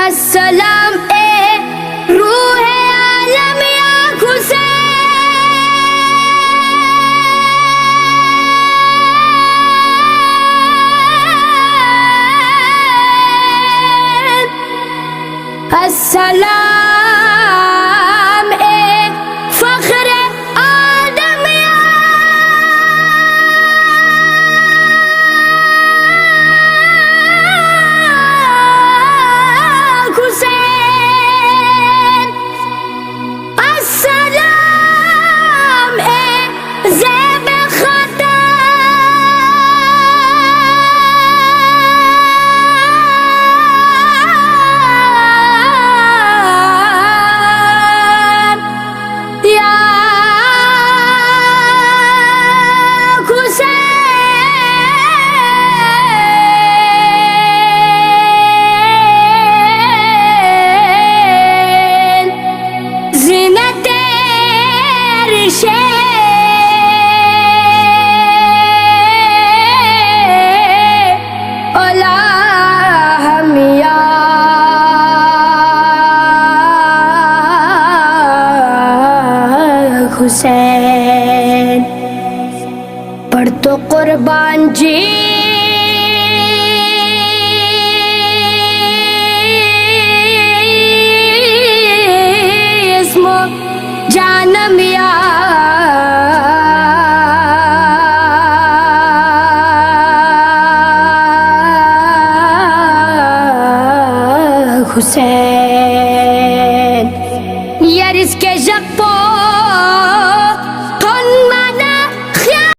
अस्सलाम ए रूहे आलम या हुसैन। अस्सलाम ए फख्र आदम या हुसैन। अस्सलाम ए ज़ैब ख़ताम या हुसैन। ज़ीनत-ए अर्श-ए औला हम या हुसैन। पर तो कुर्बान जी इस्मो जानम या हुसैन।